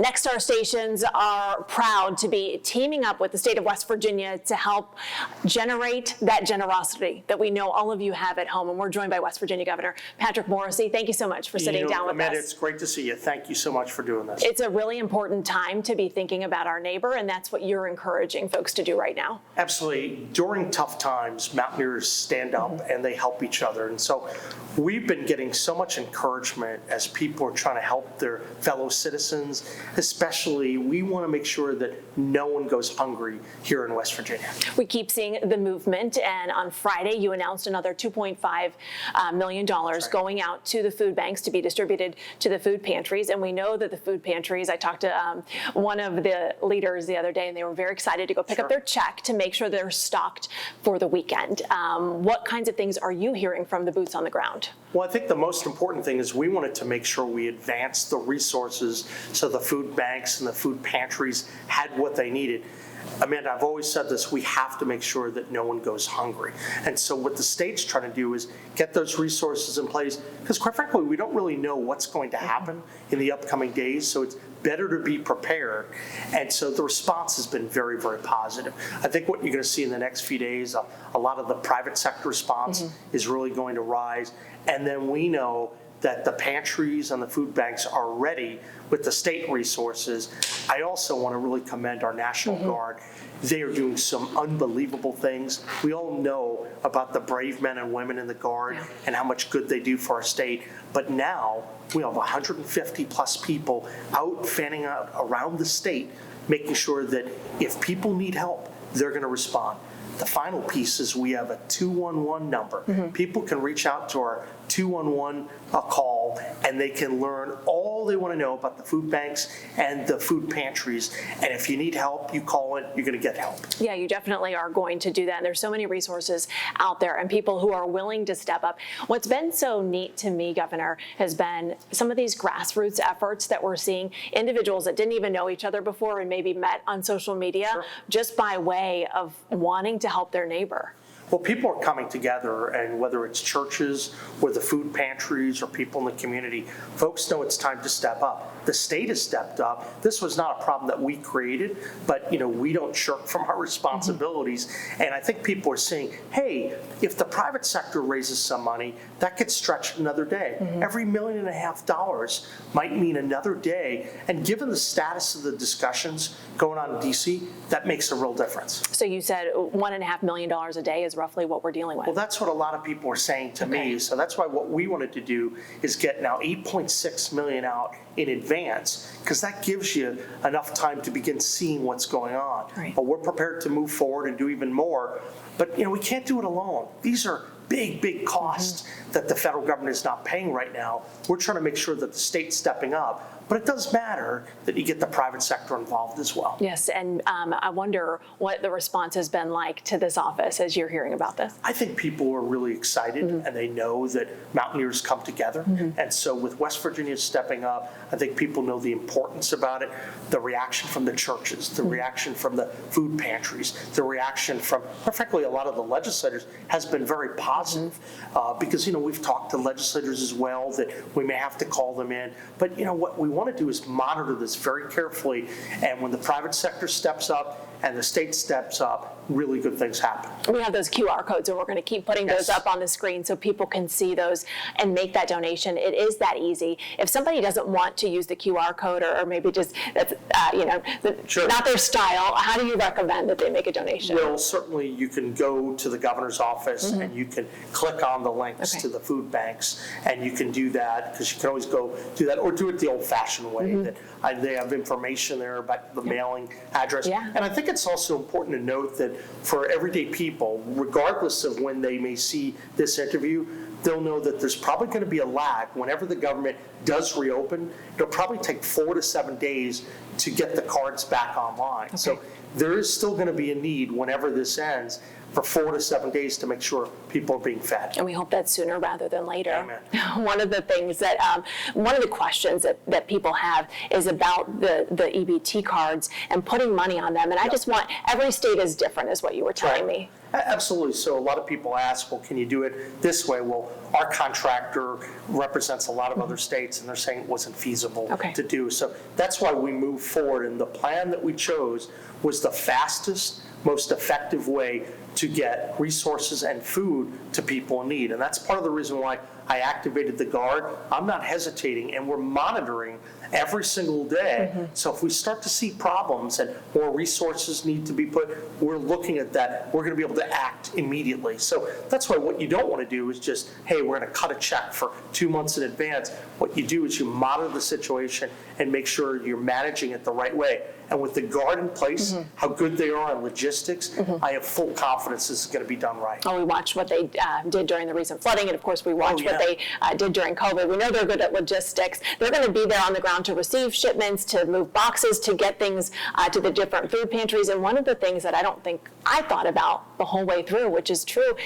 Nexstar stations are proud to be teaming up with the state of West Virginia to help generate that generosity that we know all of you have at home. And we're joined by West Virginia Governor Patrick Morrisey. Thank you so much for sitting down with Amanda, us. it's great to see you. Thank you so much for doing this. It's a really important time to be thinking about our neighbor, and that's what you're encouraging folks to do right now. Absolutely. During tough times, Mountaineers stand up and they help each other. And so we've been getting so much encouragement as people are trying to help their fellow citizens. Especially, we want to make sure that no one goes hungry here in West Virginia. We keep seeing the movement, and on Friday you announced another $2.5 million going out to the food banks to be distributed to the food pantries. And we know that the food pantries, I talked to one of the leaders the other day, and they were very excited to go pick up their check to make sure they're stocked for the weekend. What kinds of things are you hearing from the boots on the ground? Well, I think the most important thing is we wanted to make sure we advanced the resources so the food banks and the food pantries had what they needed. Amanda, I've always said this, we have to make sure that no one goes hungry. And so what the state's trying to do is get those resources in place, because quite frankly, we don't really know what's going to happen in the upcoming days, so it's better to be prepared. And so the response has been very, very positive. I think what you're going to see in the next few days, a lot of the private sector response is really going to rise. And then we know that the pantries and the food banks are ready with the state resources. I also want to really commend our National Guard. They are doing some unbelievable things. We all know about the brave men and women in the Guard and how much good they do for our state. But now we have 150 plus people out fanning out around the state, making sure that if people need help, they're going to respond. The final piece is we have a 211 number. People can reach out to our 211 call, and they can learn all they want to know about the food banks and the food pantries. And if you need help, you call it, you're going to get help. Yeah, you definitely are going to do that. And there's so many resources out there and people who are willing to step up. What's been so neat to me, Governor, has been some of these grassroots efforts that we're seeing, individuals that didn't even know each other before and maybe met on social media just by way of wanting to help their neighbor. Well, people are coming together, and whether it's churches or the food pantries or people in the community, folks know it's time to step up. The state has stepped up. This was not a problem that we created, but we don't shirk from our responsibilities. And I think people are saying, hey, if the private sector raises some money, that gets stretched another day. Every $1.5 million might mean another day. And given the status of the discussions going on in DC, that makes a real difference. So you said $1.5 million a day is roughly what we're dealing with. Well, that's what a lot of people are saying to me. So that's why what we wanted to do is get now $8.6 million out in advance, because that gives you enough time to begin seeing what's going on. But we're prepared to move forward and do even more. But we can't do it alone. These are big costs that the federal government is not paying right now. We're trying to make sure that the state's stepping up. But it does matter that you get the private sector involved as well. Yes, and I wonder what the response has been like to this office as you're hearing about this. I think people are really excited, and they know that Mountaineers come together. And so with West Virginia stepping up, I think people know the importance about it. The reaction from the churches, the reaction from the food pantries, the reaction from, frankly, a lot of the legislators has been very positive. Because, we've talked to legislators as well that we may have to call them in. But, what we want to do is monitor this very carefully. And when the private sector steps up and the state steps up, really good things happen. We have those QR codes, and we're going to keep putting those up on the screen so people can see those and make that donation. It is that easy. If somebody doesn't want to use the QR code, or maybe just that's not their style, how do you recommend that they make a donation? Well, certainly you can go to the governor's office and you can click on the links to the food banks, and you can do that, because you can always go do that, or do it the old-fashioned way. That they have information there about the mailing address. And I think it's also important to note that for everyday people, regardless of when they may see this interview, they'll know that there's probably going to be a lag. Whenever the government does reopen, it'll probably take 4 to 7 days to get the cards back online. So there is still going to be a need whenever this ends for 4 to 7 days to make sure people are being fed. And we hope that's sooner rather than later. Amen. One of the things that, one of the questions that people have is about the EBT cards and putting money on them. And I just want, every state is different, is what you were telling me. Absolutely. So a lot of people ask, well, can you do it this way? Well, our contractor represents a lot of other states, and they're saying it wasn't feasible to do. So that's why we moved forward. And the plan that we chose was the fastest, most effective way to get resources and food to people in need. And that's part of the reason why I activated the Guard. I'm not hesitating, and we're monitoring every single day. So if we start to see problems and more resources need to be put, we're looking at that. We're going to be able to act immediately. So that's why what you don't want to do is just, hey, we're going to cut a check for 2 months in advance. What you do is you monitor the situation and make sure you're managing it the right way. And with the Guard in place, how good they are on logistics, I have full confidence this is going to be done right. Oh, we watched what they did during the recent flooding, and of course we watched what they did during COVID. We know they're good at logistics. They're going to be there on the ground to receive shipments, to move boxes, to get things to the different food pantries. And one of the things that I don't think I thought about the whole way through, which is true,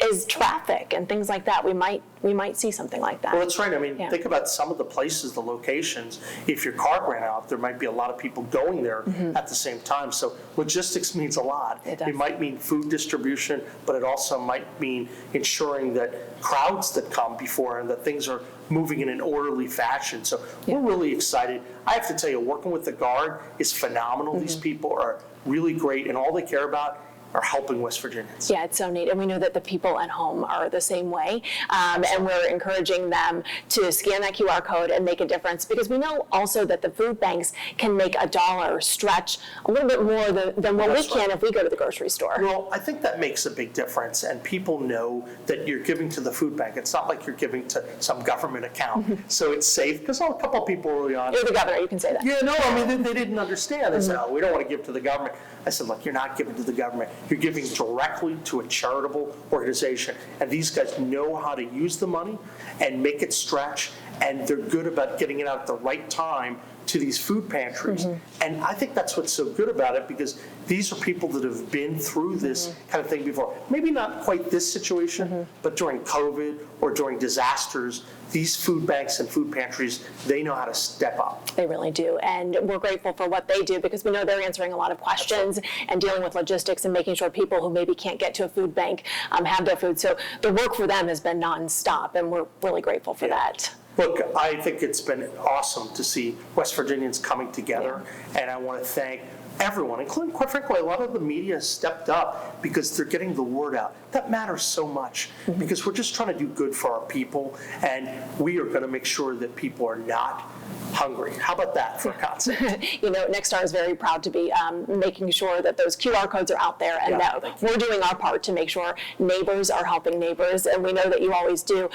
is traffic and things like that. We might see something like that. Well, that's right. I mean, think about some of the places, the locations. If your car ran out, there might be a lot of people going there at the same time. So logistics means a lot. It might mean food distribution, but it also might mean ensuring that crowds that come before and that things are moving in an orderly fashion. So we're really excited. I have to tell you, working with the Guard is phenomenal. These people are really great, and all they care about are helping West Virginians. Yeah, it's so neat. And we know that the people at home are the same way. And we're encouraging them to scan that QR code and make a difference, because we know also that the food banks can make $1 stretch a little bit more than what we can if we go to the grocery store. Well, I think that makes a big difference, and people know that you're giving to the food bank. It's not like you're giving to some government account. So it's safe, because a couple of people early on. You're the governor, you can say that. Yeah, no, I mean, they didn't understand. They said, oh, we don't want to give to the government. I said, look, you're not giving to the government. You're giving directly to a charitable organization. And these guys know how to use the money and make it stretch, and they're good about getting it out at the right time to these food pantries. And I think that's what's so good about it, because these are people that have been through this kind of thing before. Maybe not quite this situation, but during COVID or during disasters, these food banks and food pantries, they know how to step up. They really do. And we're grateful for what they do, because we know they're answering a lot of questions and dealing with logistics and making sure people who maybe can't get to a food bank have their food. So the work for them has been nonstop, and we're really grateful for that. Look, I think it's been awesome to see West Virginians coming together, and I want to thank everyone, including, quite frankly, a lot of the media has stepped up, because they're getting the word out. That matters so much, because we're just trying to do good for our people, and we are going to make sure that people are not hungry. How about that for a concept? You know, Nexstar is very proud to be making sure that those QR codes are out there, and that we're doing our part to make sure neighbors are helping neighbors, and we know that you always do.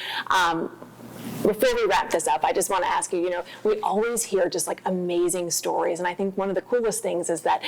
Before we wrap this up, I just want to ask you, we always hear just like amazing stories. And I think one of the coolest things is that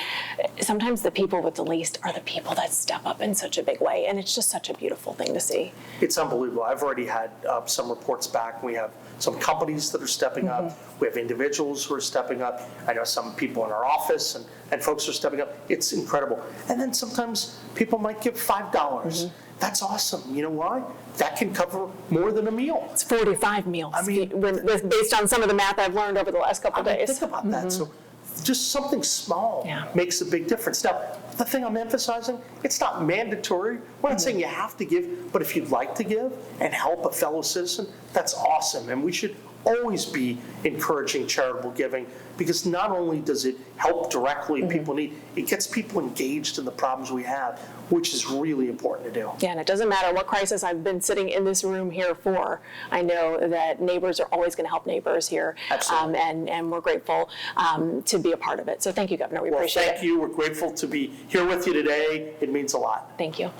sometimes the people with the least are the people that step up in such a big way. And it's just such a beautiful thing to see. It's unbelievable. I've already had some reports back. We have some companies that are stepping up. We have individuals who are stepping up. I know some people in our office and folks are stepping up. It's incredible. And then sometimes people might give $5. That's awesome. You know why? That can cover more than a meal. It's 45 meals, I mean, based on some of the math I've learned over the last couple of days. Think about that. So just something small makes a big difference. Now, the thing I'm emphasizing, it's not mandatory. We're not saying you have to give, but if you'd like to give and help a fellow citizen, that's awesome. And we should always be encouraging charitable giving, because not only does it help directly people in need, it gets people engaged in the problems we have, which is really important to do. Yeah, and it doesn't matter what crisis I've been sitting in this room here for. I know that neighbors are always going to help neighbors here. Absolutely. And we're grateful to be a part of it. So thank you, Governor. We appreciate it. Thank you. We're grateful to be here with you today. It means a lot. Thank you.